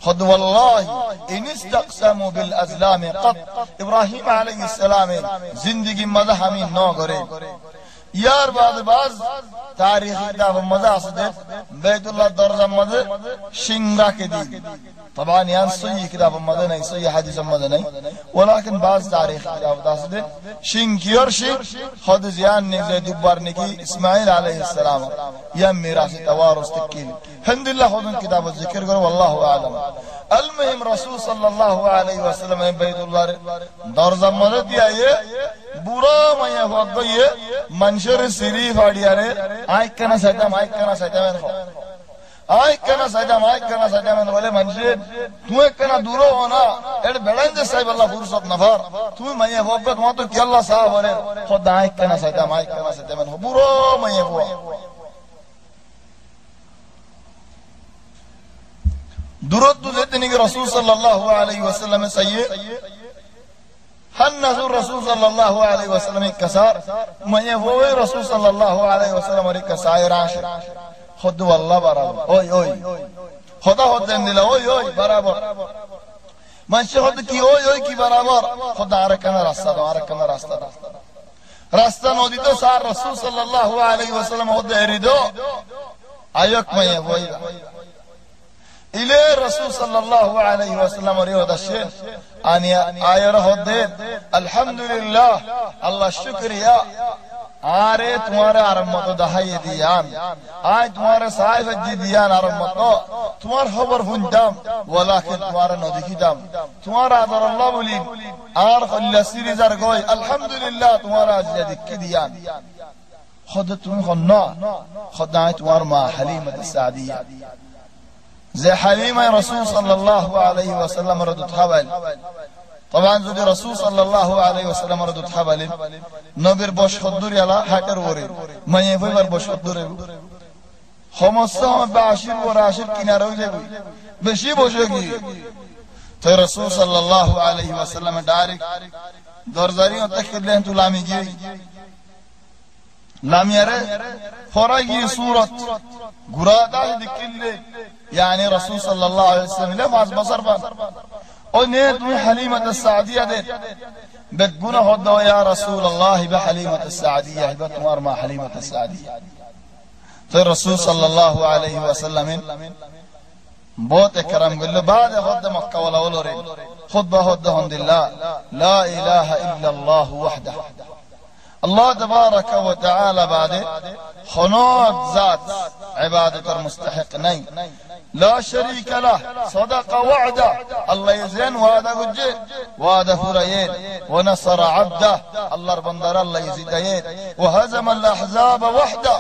خود والله ان استقسموا بالازلام قط ابراهیم علیه السلام زندگی مزه همین نگره یار بعد باز تاریخی کتاب مزه است بیت الله درجه مزه شنگا کے دی طبعا یان صحیح کتاب مزه نہیں صحیح حدیث مزه نہیں ولكن بعض تاریخ کتاب است شنگیور شنگ خود زیان نے دوبار نے کی اسماعیل علیہ السلام یا میراث توارث تکیل الحمدللہ خود کتاب ذکر کرو والله اعلم المهم رسول صلی اللہ علیہ وسلم بیت اللہ درجه مزه دیا یہ برا میں وقت یہ منشور شریف آڑیارے آئیک کنا سیدام بولے منشور تو ایک کنا دورو ہونا ایڈ بیڑن جے صاحب اللہ فرصت نفر تو میں وقت وہاں تو کیا اللہ صاحب بولے خود آئیک کنا سیدام برا میں ہوا درود تو دیتے نہیں کہ رسول صلی اللہ علیہ وسلم سید حنث الرسول صلى الله عليه وسلم كسار من يفوي رسول صلى الله عليه وسلم كسائر عاشر خد والله برابر اوي خدا دل اوي برابر من شهد کی اوي کی برابر خدا رکنا راستہ نودی تو سار رسول صلی اللہ علیہ وسلم خود اریدو ایک من يفوي إلى رسول صلى الله عليه وسلم ريوض الشيء أني آية رهدين الحمد لله الله الشكر يا آرے تمہارے عرمتو دہائی دیان آج تمہارے صحائف جی دیان عرمتو تمہار خبر فنجام ولیکن تمہارا نودکی دام تمہارا عذر اللہ بولین آرخ اللہ سیری زرگوئی الحمدللہ تمہارا عزیزہ دکی دیان خود تمہیں خننا خود آئی تمہار ما حلیمت السعدیہ زي حليمة رسول صلى الله عليه وسلم ردت حبل طبعا زوج رسول صلى الله عليه وسلم ردت حبل نبير باش خدور يلا حكر وري ما يفيبر باش خدور خمسة بعشر وراشر كنارو جبي بشي بوشوكي تو رسول صلى الله عليه وسلم دارك دورزاري وتكر لهم تلامي جي لاميره فراغي صورة غرادا دكله يعني رسول صلى الله عليه وسلم لفظ بصر بان ونيت من حليمة السعدية دي بتقول هدو يا رسول الله بحليمة السعدية بتمر مع حليمة السعدية الرسول صلى الله عليه وسلم بہت اکرام قال له بعد خد مكة ولا ولورين خد بهدهم الله لا إله إلا الله وحده الله تبارك وتعالى بعد خنوك ذات عبادة المستحق نين لا شريك له صدق وعده الله يزين وعده قجين وعده فريين ونصر عبده الله ربندر الله يزيدين وهزم الأحزاب وحده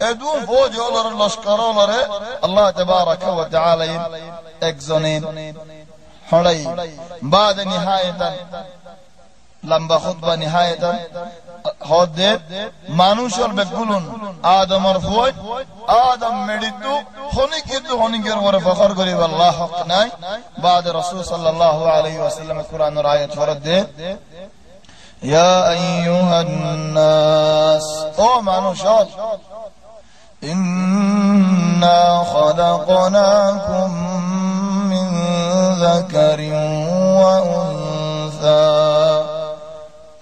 ادون فوج اولر لشکر اولر الله تبارك وتعالى اكزونين حري بعد نهاية لمبا خطبة نهاية خودت মানুষের বেগুলুন আদমের ফয় আদম মেডিতু খনিকের উপরে ফখর করি আল্লাহ হক নাই بعد রাসূল সাল্লাল্লাহু আলাইহি ওয়াসাল্লাম কোরআনের আয়াত ফরদ দে ইয়া আইয়ুহান নাস ও মানুষ ইন্না খালাকনাকুম মিন যাকারিন ওয়া উনসা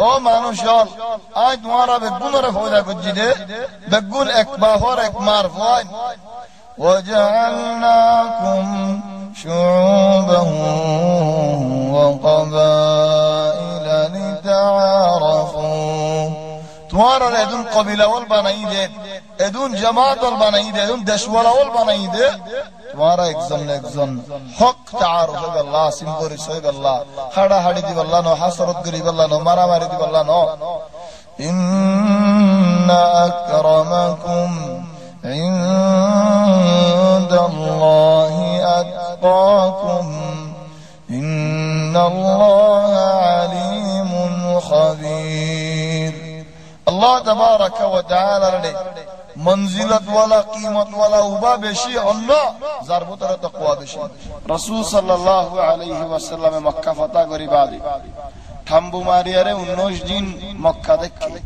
او মানুষল আজ তোমারা বেগুনের ফয়দা করছি দে বেগুন এক বাহর এক মারফান وجعلناكم شعوبا وقبائل لتعارفوا তোমারা এদুন কবিলা ওল বানাই দে এদুন জামাত ওল বানাই দে এদুন দেশওয়ালা ওল বানাই দে তোমারা একজন হক তাআরুফ আল্লাহ সিম্বরি সহিব আল্লাহ হাড়া হাড়ি দিব আল্লাহ নো হাসরত গরিব আল্লাহ নো মারামারি দিব আল্লাহ নো ইন্না আকরামাকুম ইনদাল্লাহি আতকাকুম ইন্নাল্লাহা আলিমুন খাবীর আল্লাহ তাবারাকা ওয়া তাআলা রে منزلت ولا قيمت ولا وبا بشي الله ضربتر تقوى بشي رسول صلى الله عليه وسلم مكة فتح غريبادي تھمبو مارياره 19 दिन مكة دكي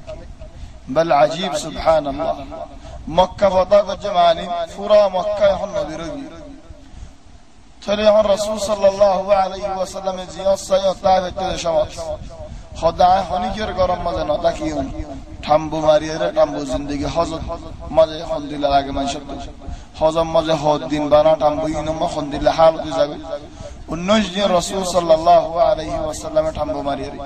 بل عجيب سبحان الله مكة فتح جمالي فرا مكة يحن نبيرغي ترى عن رسول صلى الله عليه وسلم زياد سيد تعب التشمع خدا خونی کر گرم مزه نتاکیون تنبو ماریره تنبو زندگی حاضر مزه خندی لگه من شد حاضر مزه خود دین بنا تنبو اینو ما خندی لحال دیزاگی و نجی رسول صلی الله علیه و سلم تنبو ماریره